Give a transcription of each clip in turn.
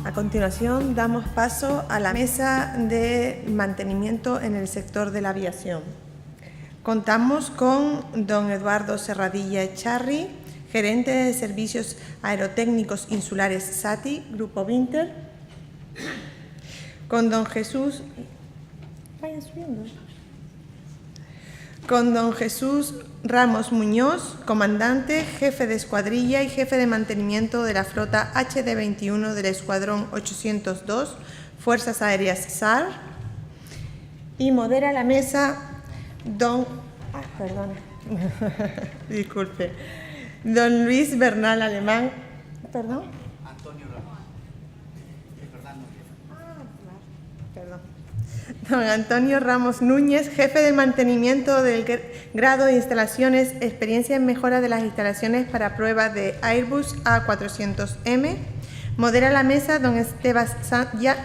A continuación, damos paso a la mesa de mantenimiento en el sector de la aviación. Contamos con don Eduardo Serradilla Echarri, gerente de Servicios Aerotécnicos Insulares SATI, Grupo Vinter. Con don Jesús... Vayan subiendo. Con don Jesús Ramos Muñoz, comandante, jefe de escuadrilla y jefe de mantenimiento de la flota HD-21 del Escuadrón 802, Fuerzas Aéreas SAR. Y modera la mesa don... disculpe. Don Luis Bernal Alemán. ¿Perdón? Antonio Ramos. Perdón. Don Antonio Ramos Núñez, jefe de mantenimiento del grado de instalaciones, experiencia en mejora de las instalaciones para pruebas de Airbus A400M. Modera la mesa don Esteban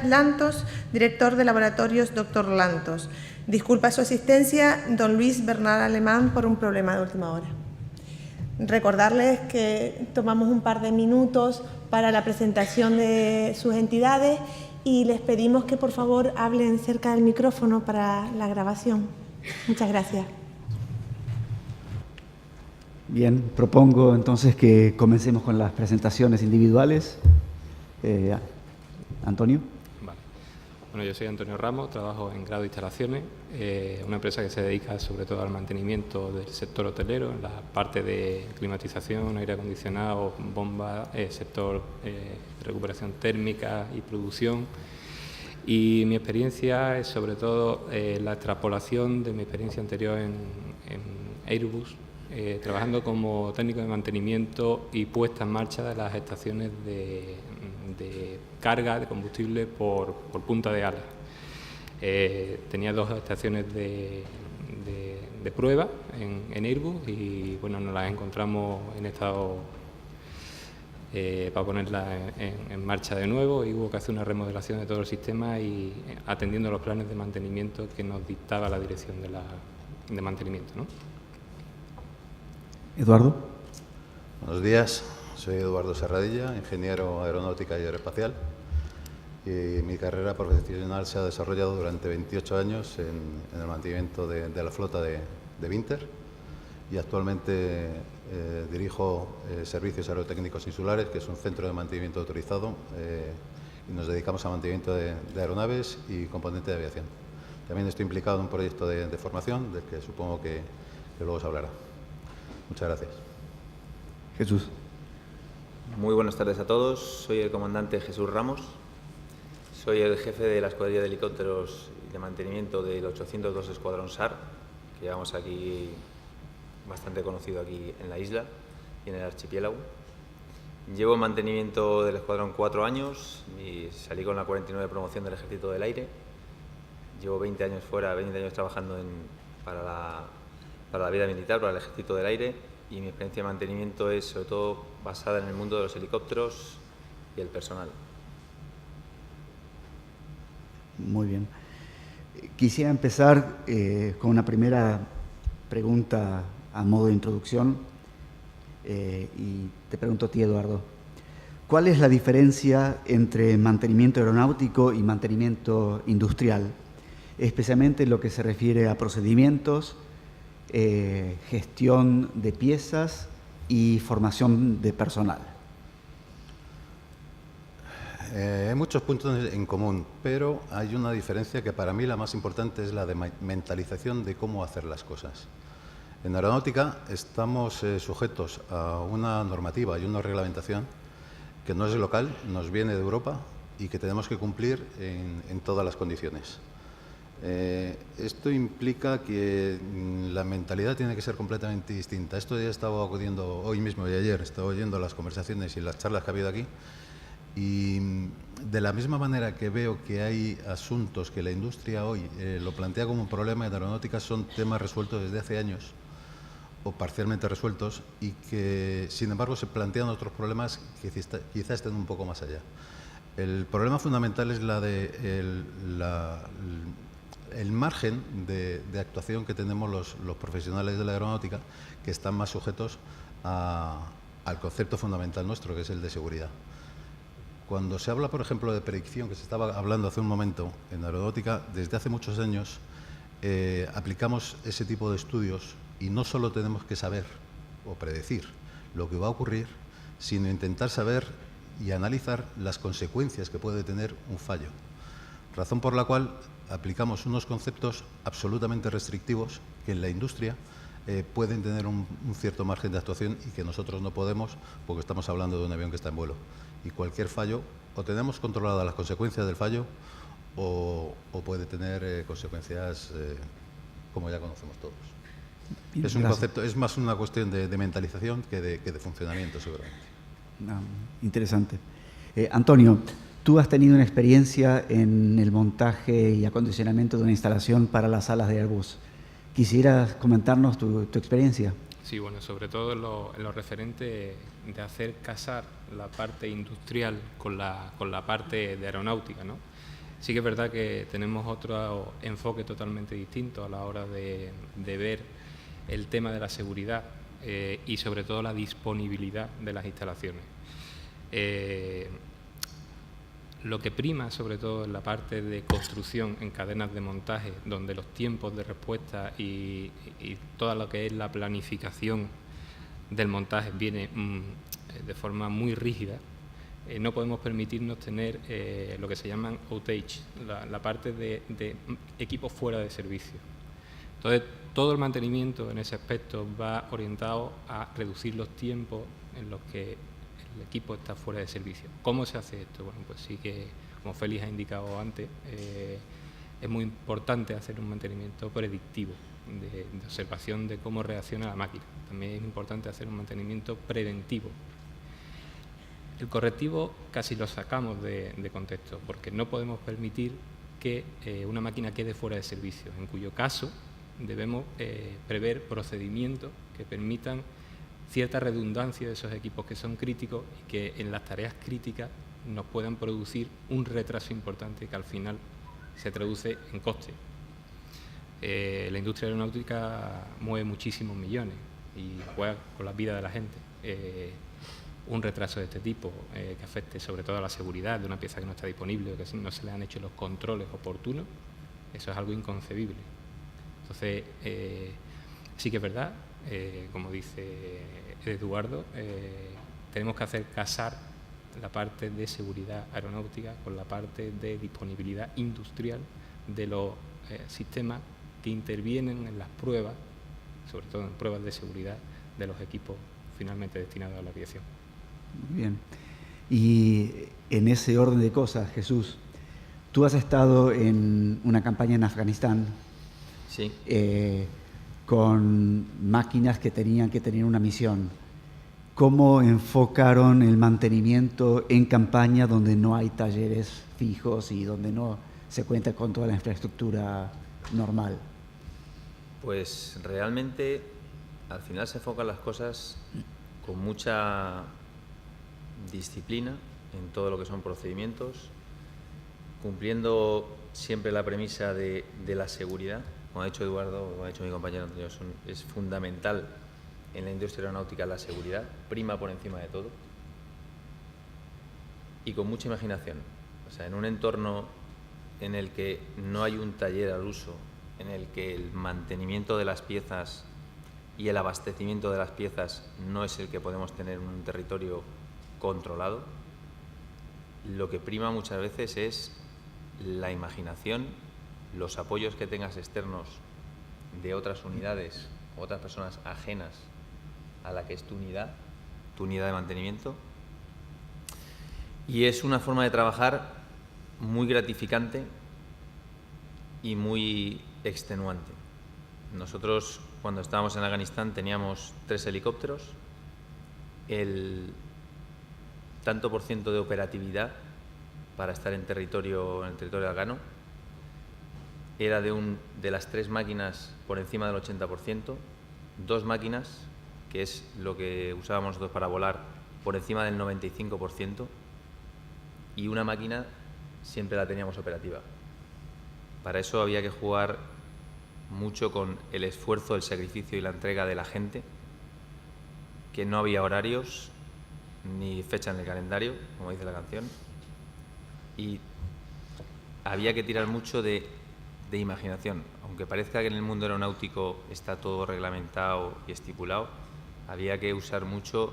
Lantos, director de laboratorios Dr. Lantos. Disculpa su asistencia, don Luis Bernal Alemán, por un problema de última hora. Recordarles que tomamos un par de minutos para la presentación de sus entidades y les pedimos que por favor hablen cerca del micrófono para la grabación. Muchas gracias. Bien, propongo entonces que comencemos con las presentaciones individuales. Antonio. Vale. Bueno, yo soy Antonio Ramos, trabajo en Grado de Instalaciones, una empresa que se dedica sobre todo al mantenimiento del sector hotelero, en la parte de climatización, aire acondicionado, bomba, sector recuperación térmica y producción. Y mi experiencia es sobre todo la extrapolación de mi experiencia anterior en Airbus, trabajando como técnico de mantenimiento y puesta en marcha de las estaciones de carga de combustible por punta de ala. Tenía 2 estaciones de prueba en Airbus y bueno, nos las encontramos en estado para ponerlas en marcha de nuevo, y hubo que hacer una remodelación de todo el sistema y atendiendo los planes de mantenimiento que nos dictaba la dirección de mantenimiento, ¿no? Eduardo. Buenos días, soy Eduardo Serradilla, ingeniero aeronáutica y aeroespacial. Y mi carrera profesional se ha desarrollado durante 28 años en el mantenimiento de la flota de Vinter, y actualmente dirijo Servicios Aerotécnicos Insulares, que es un centro de mantenimiento autorizado, y nos dedicamos a mantenimiento de aeronaves y componente de aviación. También estoy implicado en un proyecto de formación del que supongo que luego se hablará. Muchas gracias. Jesús. Muy buenas tardes a todos. Soy el comandante Jesús Ramos. Soy el jefe de la escuadrilla de helicópteros de mantenimiento del 802 Escuadrón SAR, que llevamos aquí bastante conocido aquí en la isla y en el archipiélago. Llevo en mantenimiento del Escuadrón 4 años y salí con la 49 promoción del Ejército del Aire. Llevo 20 años fuera, 20 años trabajando para la vida militar, para el Ejército del Aire, y mi experiencia de mantenimiento es sobre todo basada en el mundo de los helicópteros y el personal. Muy bien. Quisiera empezar con una primera pregunta a modo de introducción y te pregunto a ti, Eduardo. ¿Cuál es la diferencia entre mantenimiento aeronáutico y mantenimiento industrial, especialmente en lo que se refiere a procedimientos, gestión de piezas y formación de personal? Hay muchos puntos en común, pero hay una diferencia que para mí la más importante es la de mentalización de cómo hacer las cosas. En aeronáutica estamos sujetos a una normativa y una reglamentación que no es local, nos viene de Europa y que tenemos que cumplir en todas las condiciones. Esto implica que la mentalidad tiene que ser completamente distinta. Esto ya he estado acudiendo hoy mismo y ayer, he estado oyendo las conversaciones y las charlas que ha habido aquí, y de la misma manera que veo que hay asuntos que la industria hoy lo plantea como un problema, en aeronáutica son temas resueltos desde hace años o parcialmente resueltos, y que sin embargo se plantean otros problemas que quizá estén un poco más allá. El problema fundamental es el margen de actuación que tenemos los profesionales de la aeronáutica, que están más sujetos al concepto fundamental nuestro, que es el de seguridad. Cuando se habla, por ejemplo, de predicción, que se estaba hablando hace un momento en aeronáutica, desde hace muchos años aplicamos ese tipo de estudios y no solo tenemos que saber o predecir lo que va a ocurrir, sino intentar saber y analizar las consecuencias que puede tener un fallo. Razón por la cual aplicamos unos conceptos absolutamente restrictivos que en la industria pueden tener un cierto margen de actuación y que nosotros no podemos porque estamos hablando de un avión que está en vuelo. Y cualquier fallo, o tenemos controladas las consecuencias del fallo o puede tener consecuencias como ya conocemos todos. Bien, es un gracias. concepto, es más una cuestión de mentalización que de funcionamiento, seguramente. Interesante. Antonio, tú has tenido una experiencia en el montaje y acondicionamiento de una instalación para las alas de Airbus. ¿Quisieras comentarnos tu experiencia? Sí, bueno, sobre todo en lo referente de hacer casar la parte industrial con la parte de aeronáutica, ¿no? Sí que es verdad que tenemos otro enfoque totalmente distinto a la hora de ver el tema de la seguridad y sobre todo la disponibilidad de las instalaciones. Lo que prima, sobre todo en la parte de construcción en cadenas de montaje, donde los tiempos de respuesta y toda lo que es la planificación del montaje viene de forma muy rígida, no podemos permitirnos tener lo que se llaman outage, la parte de equipos fuera de servicio. Entonces, todo el mantenimiento en ese aspecto va orientado a reducir los tiempos en los que el equipo está fuera de servicio. ¿Cómo se hace esto? Bueno, pues sí que, como Félix ha indicado antes, es muy importante hacer un mantenimiento predictivo, de observación de cómo reacciona la máquina. También es importante hacer un mantenimiento preventivo. El correctivo casi lo sacamos de contexto, porque no podemos permitir que una máquina quede fuera de servicio, en cuyo caso debemos prever procedimientos que permitan cierta redundancia de esos equipos que son críticos y que en las tareas críticas nos puedan producir un retraso importante que al final se traduce en coste. La industria aeronáutica mueve muchísimos millones y juega con la vida de la gente. Un retraso de este tipo que afecte sobre todo a la seguridad de una pieza que no está disponible o que no se le han hecho los controles oportunos, eso es algo inconcebible. Entonces, sí que es verdad, como dice Eduardo, tenemos que hacer casar la parte de seguridad aeronáutica con la parte de disponibilidad industrial de los sistemas que intervienen en las pruebas, sobre todo en pruebas de seguridad de los equipos finalmente destinados a la aviación. Muy bien. Y en ese orden de cosas, Jesús, tú has estado en una campaña en Afganistán. Sí. Con máquinas que tenían que tener una misión. ¿Cómo enfocaron el mantenimiento en campaña donde no hay talleres fijos y donde no se cuenta con toda la infraestructura normal? Pues realmente al final se enfocan las cosas con mucha disciplina en todo lo que son procedimientos, cumpliendo siempre la premisa de la seguridad. Como ha dicho Eduardo, como ha dicho mi compañero Antonio, es fundamental en la industria aeronáutica la seguridad, prima por encima de todo, y con mucha imaginación. O sea, en un entorno en el que no hay un taller al uso, en el que el mantenimiento de las piezas y el abastecimiento de las piezas no es el que podemos tener en un territorio controlado, lo que prima muchas veces es la imaginación, los apoyos que tengas externos de otras unidades, otras personas ajenas a la que es tu unidad de mantenimiento. Y es una forma de trabajar muy gratificante y muy extenuante. Nosotros, cuando estábamos en Afganistán, teníamos 3 helicópteros. El tanto por ciento de operatividad para estar en el territorio afgano era de las 3 máquinas por encima del 80%, 2 máquinas, que es lo que usábamos nosotros para volar, por encima del 95%, y una máquina siempre la teníamos operativa. Para eso había que jugar mucho con el esfuerzo, el sacrificio y la entrega de la gente, que no había horarios ni fecha en el calendario, como dice la canción, y había que tirar mucho de imaginación. Aunque parezca que en el mundo aeronáutico está todo reglamentado y estipulado, había que usar mucho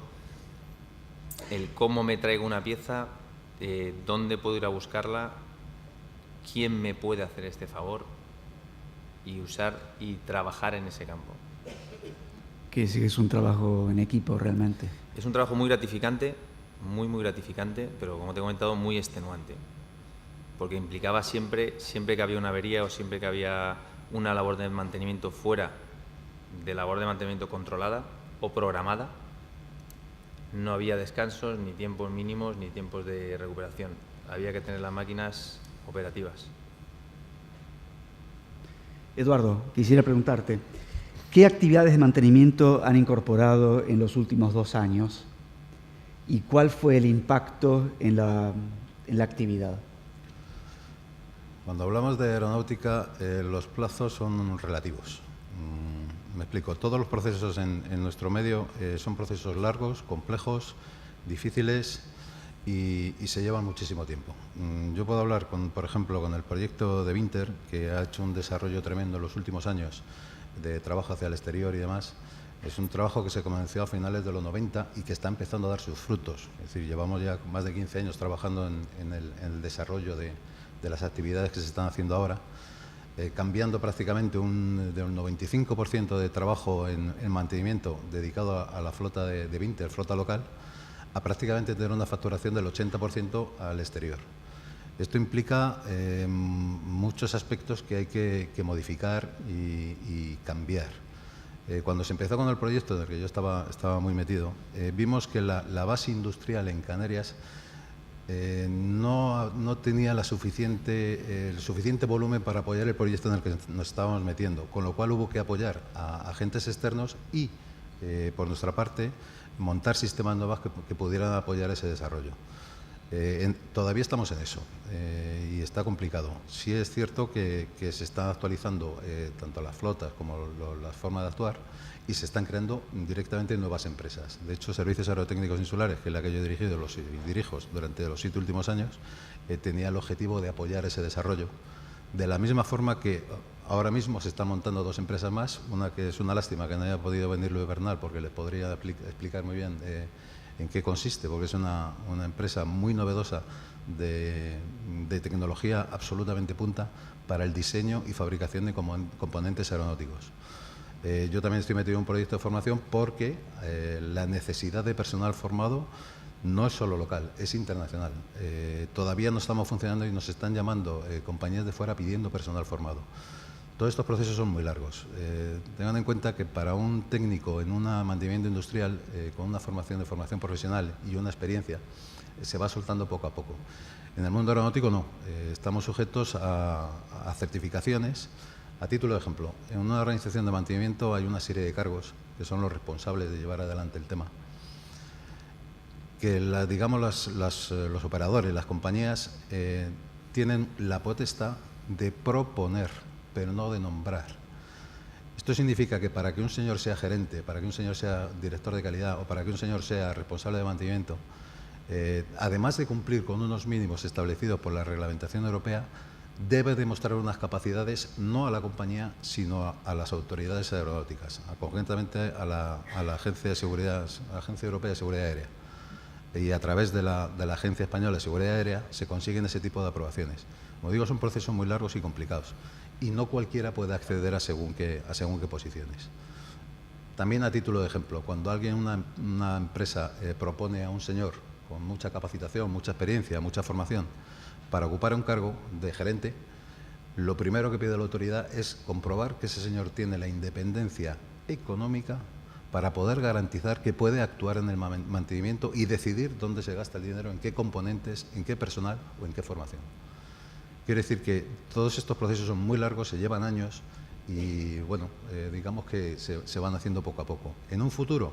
el cómo me traigo una pieza, dónde puedo ir a buscarla, quién me puede hacer este favor, y usar y trabajar en ese campo. Que sí, es un trabajo en equipo realmente. Es un trabajo muy gratificante, muy gratificante, pero como te he comentado, muy extenuante, porque implicaba siempre que había una avería o siempre que había una labor de mantenimiento fuera de labor de mantenimiento controlada o programada, no había descansos, ni tiempos mínimos, ni tiempos de recuperación. Había que tener las máquinas operativas. Eduardo, quisiera preguntarte, ¿qué actividades de mantenimiento han incorporado en los últimos 2 años y cuál fue el impacto en la actividad? Cuando hablamos de aeronáutica, los plazos son relativos. Me explico. Todos los procesos en nuestro medio son procesos largos, complejos, difíciles y se llevan muchísimo tiempo. Yo puedo hablar, por ejemplo, con el proyecto de Winter, que ha hecho un desarrollo tremendo en los últimos años de trabajo hacia el exterior y demás. Es un trabajo que se comenzó a finales de los 90 y que está empezando a dar sus frutos. Es decir, llevamos ya más de 15 años trabajando en el desarrollo de las actividades que se están haciendo ahora, cambiando prácticamente de un 95% de trabajo en mantenimiento dedicado a la flota de Winter, flota local, a prácticamente tener una facturación del 80% al exterior. Esto implica muchos aspectos que hay que modificar y cambiar. Cuando se empezó con el proyecto en el que yo estaba muy metido, vimos que la base industrial en Canarias no tenía el suficiente volumen para apoyar el proyecto en el que nos estábamos metiendo, con lo cual hubo que apoyar a agentes externos y, por nuestra parte, montar sistemas nuevos que pudieran apoyar ese desarrollo. Todavía estamos en eso y está complicado. Sí es cierto que se están actualizando tanto las flotas como las formas de actuar y se están creando directamente nuevas empresas. De hecho, Servicios Aerotécnicos Insulares, que es la que yo he dirigido y dirijo durante los 7 últimos años, tenía el objetivo de apoyar ese desarrollo. De la misma forma que ahora mismo se están montando 2 empresas más, una que es una lástima que no haya podido venir Luis Bernal, porque les podría explicar muy bien en qué consiste, porque es una empresa muy novedosa de tecnología absolutamente punta para el diseño y fabricación de componentes aeronáuticos. Yo también estoy metido en un proyecto de formación porque la necesidad de personal formado no es solo local, es internacional. Todavía no estamos funcionando y nos están llamando compañías de fuera pidiendo personal formado. Todos estos procesos son muy largos. Tengan en cuenta que para un técnico en un mantenimiento industrial con una formación profesional y una experiencia se va soltando poco a poco. En el mundo aeronáutico no, estamos sujetos a certificaciones. A título de ejemplo, en una organización de mantenimiento hay una serie de cargos que son los responsables de llevar adelante el tema. Que los operadores, las compañías, tienen la potestad de proponer, pero no de nombrar. Esto significa que para que un señor sea gerente, para que un señor sea director de calidad o para que un señor sea responsable de mantenimiento, además de cumplir con unos mínimos establecidos por la reglamentación europea, debe demostrar unas capacidades no a la compañía, sino a las autoridades aeronáuticas, concretamente a la Agencia Europea de Seguridad Aérea. Y a través de la Agencia Española de Seguridad Aérea se consiguen ese tipo de aprobaciones. Como digo, son procesos muy largos y complicados y no cualquiera puede acceder a según qué posiciones. También a título de ejemplo, cuando una empresa propone a un señor con mucha capacitación, mucha experiencia, mucha formación para ocupar un cargo de gerente, lo primero que pide la autoridad es comprobar que ese señor tiene la independencia económica para poder garantizar que puede actuar en el mantenimiento y decidir dónde se gasta el dinero, en qué componentes, en qué personal o en qué formación. Quiere decir que todos estos procesos son muy largos, se llevan años y, bueno, digamos que se van haciendo poco a poco. En un futuro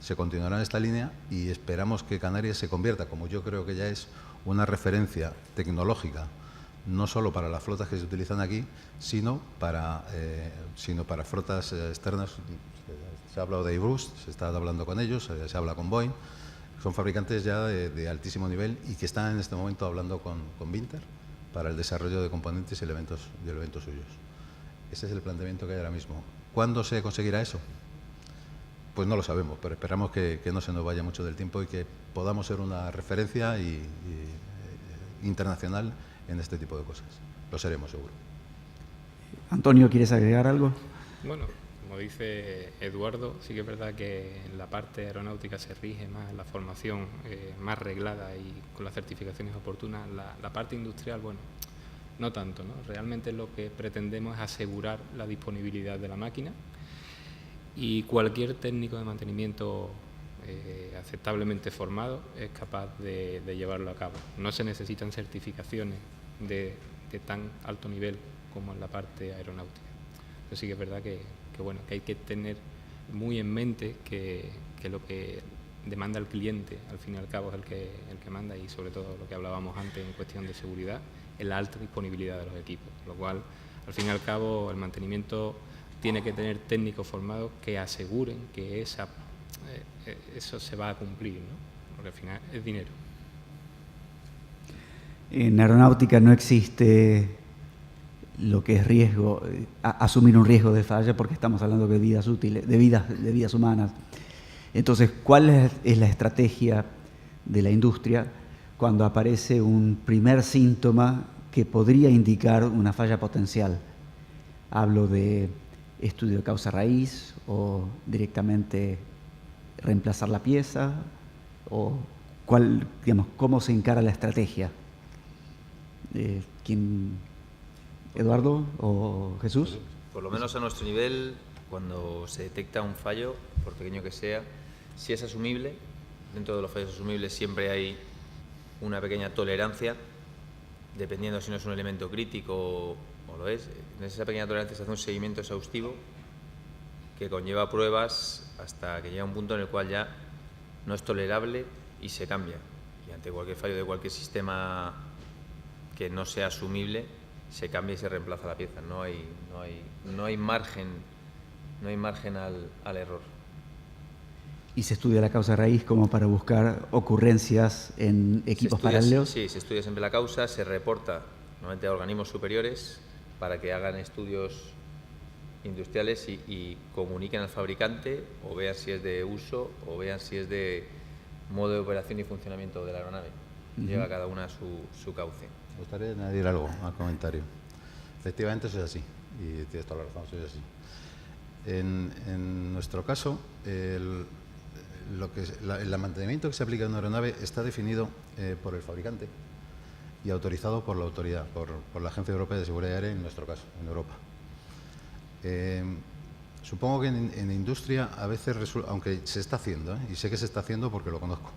se continuará en esta línea y esperamos que Canarias se convierta, como yo creo que ya es, una referencia tecnológica, no solo para las flotas que se utilizan aquí, sino para flotas externas. Se ha hablado de Airbus, se está hablando con ellos, se habla con Boeing. Son fabricantes ya de altísimo nivel y que están en este momento hablando con Vinter para el desarrollo de componentes y elementos suyos. Ese es el planteamiento que hay ahora mismo. ¿Cuándo se conseguirá eso? Pues no lo sabemos, pero esperamos que no se nos vaya mucho del tiempo y que podamos ser una referencia internacional en este tipo de cosas. Lo seremos, seguro. Antonio, ¿quieres agregar algo? Bueno, como dice Eduardo, sí que es verdad que en la parte aeronáutica se rige más la formación más reglada y con las certificaciones oportunas. La parte industrial, bueno, no tanto, ¿no? Realmente lo que pretendemos es asegurar la disponibilidad de la máquina y cualquier técnico de mantenimiento aceptablemente formado es capaz de llevarlo a cabo. No se necesitan certificaciones de tan alto nivel como en la parte aeronáutica. Pero sí que es verdad que hay que tener muy en mente que lo que demanda el cliente, al fin y al cabo, es el que manda, y sobre todo lo que hablábamos antes en cuestión de seguridad, es la alta disponibilidad de los equipos, lo cual, al fin y al cabo, el mantenimiento tiene que tener técnicos formados que aseguren que eso se va a cumplir, ¿no? Porque al final es dinero. En aeronáutica no existe lo que es riesgo, asumir un riesgo de falla, porque estamos hablando de vidas útiles, de vidas humanas. Entonces, ¿cuál es la estrategia de la industria cuando aparece un primer síntoma que podría indicar una falla potencial? Hablo de estudio de causa raíz, o directamente reemplazar la pieza, o cómo se encara la estrategia. ¿Eduardo o Jesús? Por lo menos a nuestro nivel, cuando se detecta un fallo, por pequeño que sea, si es asumible, dentro de los fallos asumibles siempre hay una pequeña tolerancia, dependiendo si no es un elemento crítico o lo es. En esa pequeña tolerancia se hace un seguimiento exhaustivo que conlleva pruebas hasta que llega un punto en el cual ya no es tolerable y se cambia. Y ante cualquier fallo de cualquier sistema que no sea asumible, se cambia y se reemplaza la pieza. No hay margen al error. ¿Y se estudia la causa raíz como para buscar ocurrencias en equipos paralelos? Sí, se estudia siempre la causa, se reporta normalmente a organismos superiores para que hagan estudios industriales y comuniquen al fabricante, o vean si es de uso o vean si es de modo de operación y funcionamiento de la aeronave. Lleva cada una su cauce. Me gustaría añadir algo al comentario. Efectivamente, eso es así, y tienes toda la razón, eso es así. En nuestro caso, el mantenimiento que se aplica en una aeronave está definido por el fabricante y autorizado por la autoridad, por la Agencia Europea de Seguridad Aérea, en nuestro caso, en Europa. Supongo que en industria a veces resulta, aunque se está haciendo, y sé que se está haciendo porque lo conozco,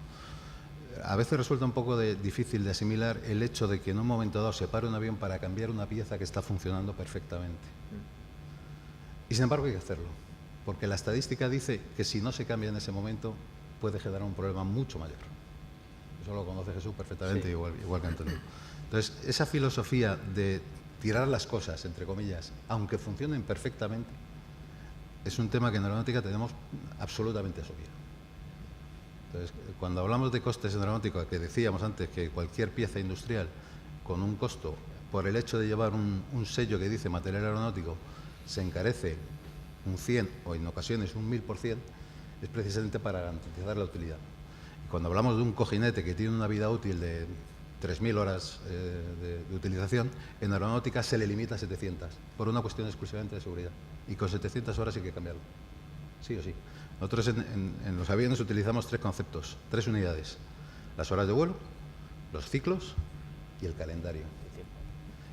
a veces resulta un poco difícil de asimilar el hecho de que en un momento dado se pare un avión para cambiar una pieza que está funcionando perfectamente. Y sin embargo hay que hacerlo, porque la estadística dice que si no se cambia en ese momento puede generar un problema mucho mayor. Eso lo conoce Jesús perfectamente, sí. igual que Antonio. Entonces, esa filosofía de tirar las cosas, entre comillas, aunque funcionen perfectamente, es un tema que en aeronáutica tenemos absolutamente asociado. Entonces, cuando hablamos de costes en aeronáutica, que decíamos antes que cualquier pieza industrial con un costo, por el hecho de llevar un sello que dice material aeronáutico, se encarece un 100 o en ocasiones un 1000%, es precisamente para garantizar la utilidad. Y cuando hablamos de un cojinete que tiene una vida útil de 3.000 horas de utilización, en aeronáutica se le limita a 700, por una cuestión exclusivamente de seguridad. Y con 700 horas hay que cambiarlo, sí o sí. Nosotros en los aviones utilizamos 3 conceptos, 3 unidades: las horas de vuelo, los ciclos y el calendario.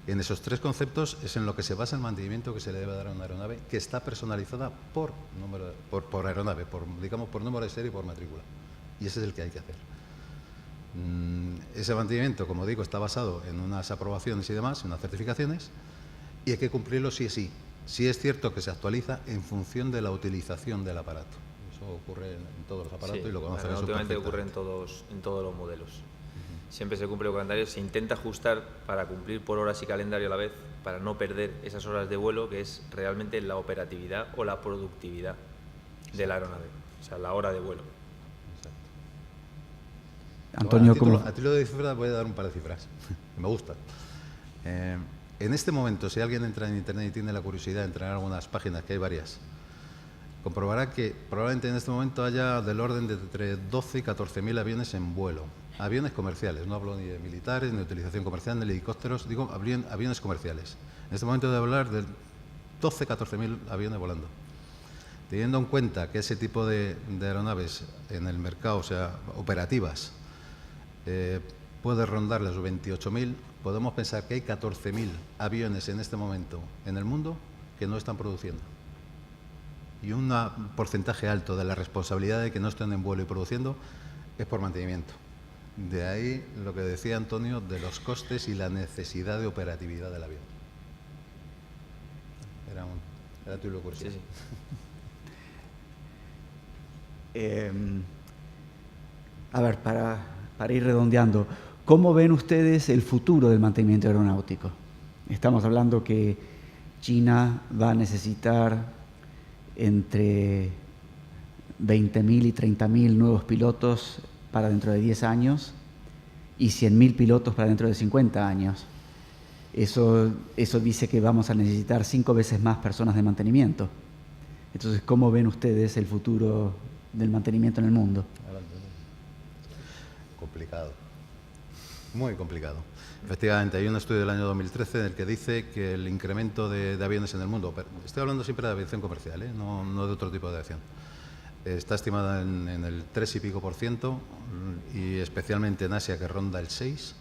Y en esos 3 conceptos es en lo que se basa el mantenimiento que se le debe dar a una aeronave, que está personalizada por aeronave, digamos por número de serie y por matrícula. Y ese es el que hay que hacer. Ese mantenimiento, como digo, está basado en unas aprobaciones y demás, en unas certificaciones, y hay que cumplirlo sí o sí. Sí es cierto que se actualiza en función de la utilización del aparato. Eso ocurre en todos los aparatos, sí, y lo conoce Jesús perfectamente. Ocurre en todos los modelos. Siempre se cumple el calendario, se intenta ajustar para cumplir por horas y calendario a la vez, para no perder esas horas de vuelo, que es realmente la operatividad o la productividad de la aeronave, o sea, la hora de vuelo. Antonio, Bueno, ¿cómo? a título de cifras voy a dar un par de cifras, que me gustan. En este momento, si alguien entra en Internet y tiene la curiosidad de entrar en algunas páginas, que hay varias, comprobará que probablemente en este momento haya del orden de entre 12 y 14.000 aviones en vuelo. Aviones comerciales, no hablo ni de militares, ni de utilización comercial, ni de helicópteros, digo aviones comerciales. En este momento de hablar de 12, 14.000 aviones volando. Teniendo en cuenta que ese tipo de aeronaves en el mercado, o sea, operativas, puede rondar los 28.000, podemos pensar que hay 14.000 aviones en este momento en el mundo que no están produciendo. Y un porcentaje alto de la responsabilidad de que no estén en vuelo y produciendo es por mantenimiento. De ahí lo que decía Antonio de los costes y la necesidad de operatividad del avión. Era tu curiosidad. Sí, sí. A ver, para ir redondeando, ¿cómo ven ustedes el futuro del mantenimiento aeronáutico? Estamos hablando que China va a necesitar entre 20.000 y 30.000 nuevos pilotos para dentro de 10 años y 100.000 pilotos para dentro de 50 años. Eso dice que vamos a necesitar 5 veces más personas de mantenimiento. Entonces, ¿cómo ven ustedes el futuro del mantenimiento en el mundo? Complicado, muy complicado. Efectivamente, hay un estudio del año 2013 en el que dice que el incremento de aviones en el mundo, estoy hablando siempre de aviación comercial, no de otro tipo de aviación, está estimada en el 3 y pico % y especialmente en Asia, que ronda el 6%,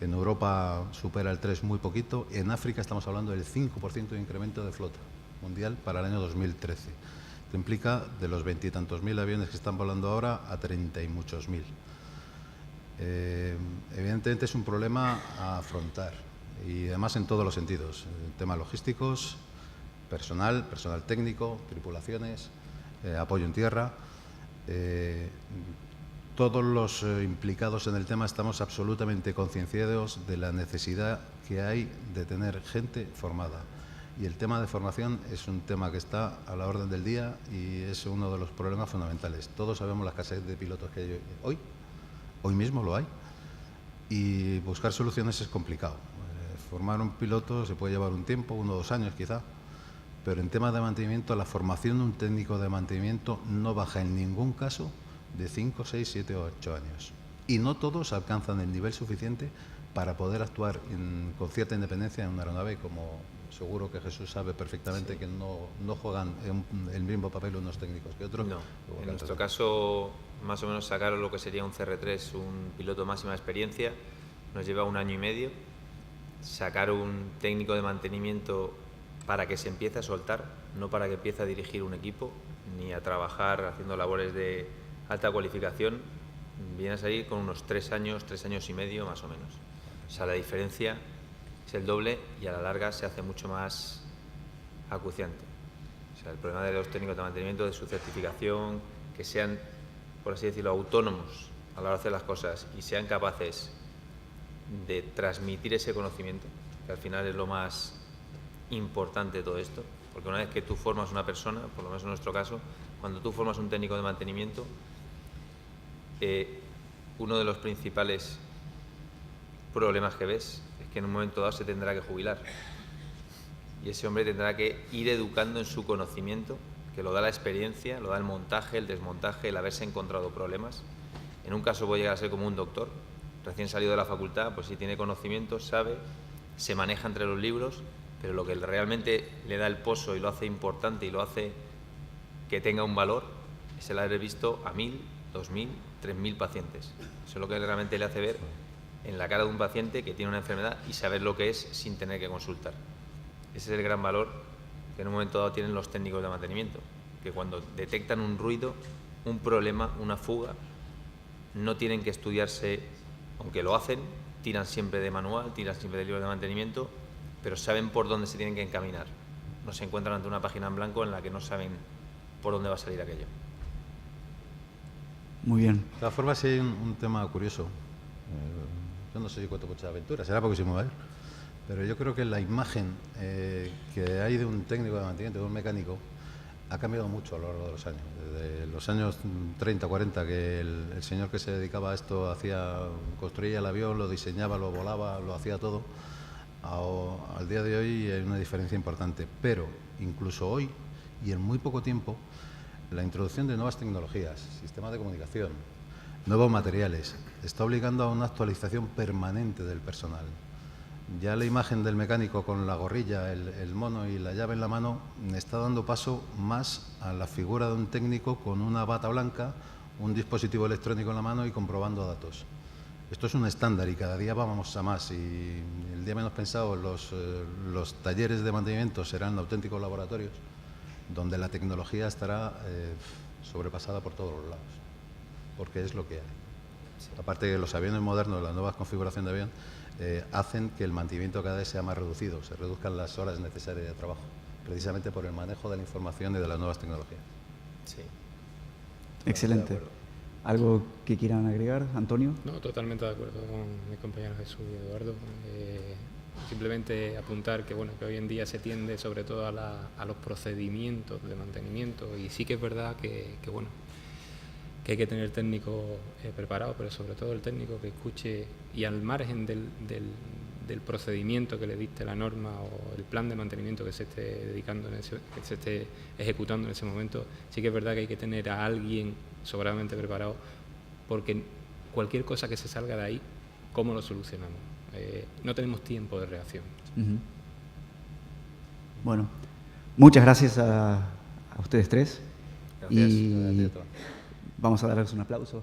en Europa supera el 3 muy poquito, en África estamos hablando del 5% de incremento de flota mundial para el año 2013. Esto implica de los 20 y tantos mil aviones que están volando ahora a 30 y muchos mil. Evidentemente es un problema a afrontar y además en todos los sentidos, temas logísticos, personal técnico, tripulaciones, apoyo en tierra. Todos los implicados en el tema estamos absolutamente concienciados de la necesidad que hay de tener gente formada. Y el tema de formación es un tema que está a la orden del día y es uno de los problemas fundamentales. Todos sabemos la escasez de pilotos que hay hoy mismo lo hay, y buscar soluciones es complicado. Formar un piloto se puede llevar un tiempo, 1 o 2 años quizá, pero en temas de mantenimiento, la formación de un técnico de mantenimiento no baja en ningún caso de 5, 6, 7 o 8 años. Y no todos alcanzan el nivel suficiente para poder actuar con cierta independencia en una aeronave, como seguro que Jesús sabe perfectamente, sí, que no juegan el mismo papel unos técnicos que otros. No, en nuestro caso, más o menos sacar lo que sería un CR3, un piloto máxima experiencia, nos lleva 1 año y medio. Sacar un técnico de mantenimiento para que se empiece a soltar, no para que empiece a dirigir un equipo, ni a trabajar haciendo labores de alta cualificación, viene a salir con unos 3 años y medio más o menos. O sea, la diferencia es el doble y a la larga se hace mucho más acuciante. O sea, el problema de los técnicos de mantenimiento, de su certificación, que sean, por así decirlo, autónomos a la hora de hacer las cosas y sean capaces de transmitir ese conocimiento, que al final es lo más importante de todo esto, porque una vez que tú formas una persona, por lo menos en nuestro caso, cuando tú formas un técnico de mantenimiento, uno de los principales problemas que ves es que en un momento dado se tendrá que jubilar y ese hombre tendrá que ir educando en su conocimiento, que lo da la experiencia, lo da el montaje, el desmontaje, el haberse encontrado problemas. En un caso puede llegar a ser como un doctor recién salido de la facultad, pues si tiene conocimientos, sabe, se maneja entre los libros, pero lo que realmente le da el pozo y lo hace importante y lo hace que tenga un valor es el haber visto a 1.000, 2.000, 3.000 pacientes. Eso es lo que realmente le hace ver en la cara de un paciente que tiene una enfermedad y saber lo que es sin tener que consultar. Ese es el gran valor que en un momento dado tienen los técnicos de mantenimiento, que cuando detectan un ruido, un problema, una fuga, no tienen que estudiarse, aunque lo hacen, tiran siempre de manual, tiran siempre de libro de mantenimiento, pero saben por dónde se tienen que encaminar. No se encuentran ante una página en blanco en la que no saben por dónde va a salir aquello. Muy bien. De todas formas, sí hay un tema curioso. Yo no sé si cuento muchas aventuras, será porque soy muy mayor, pero yo creo que la imagen que hay de un técnico de mantenimiento, de un mecánico, ha cambiado mucho a lo largo de los años. Desde los años 30, 40, que el señor que se dedicaba a esto construía el avión, lo diseñaba, lo volaba, lo hacía todo. Al día de hoy hay una diferencia importante, pero incluso hoy y en muy poco tiempo, la introducción de nuevas tecnologías, sistemas de comunicación, nuevos materiales, está obligando a una actualización permanente del personal. Ya la imagen del mecánico con la gorrilla, el mono y la llave en la mano está dando paso más a la figura de un técnico con una bata blanca, un dispositivo electrónico en la mano y comprobando datos. Esto es un estándar y cada día vamos a más, y el día menos pensado los talleres de mantenimiento serán auténticos laboratorios donde la tecnología estará sobrepasada por todos los lados, porque es lo que hay. Aparte de los aviones modernos, las nuevas configuraciones de avión hacen que el mantenimiento cada vez sea más reducido, se reduzcan las horas necesarias de trabajo, precisamente por el manejo de la información y de las nuevas tecnologías. Sí. Excelente. ¿Algo que quieran agregar, Antonio? No, totalmente de acuerdo con mis compañeros Jesús y Eduardo. Simplemente apuntar que bueno, que hoy en día se tiende sobre todo a los procedimientos de mantenimiento, y sí que es verdad que bueno, que hay que tener técnico preparado, pero sobre todo el técnico que escuche y al margen del procedimiento que le dicte la norma o el plan de mantenimiento que se esté dedicando, que se esté ejecutando en ese momento, sí que es verdad que hay que tener a alguien sobradamente preparado, porque cualquier cosa que se salga de ahí, ¿cómo lo solucionamos? No tenemos tiempo de reacción. Bueno, muchas gracias a ustedes tres. Gracias. Y Gracias a todos. vamos a darles un aplauso.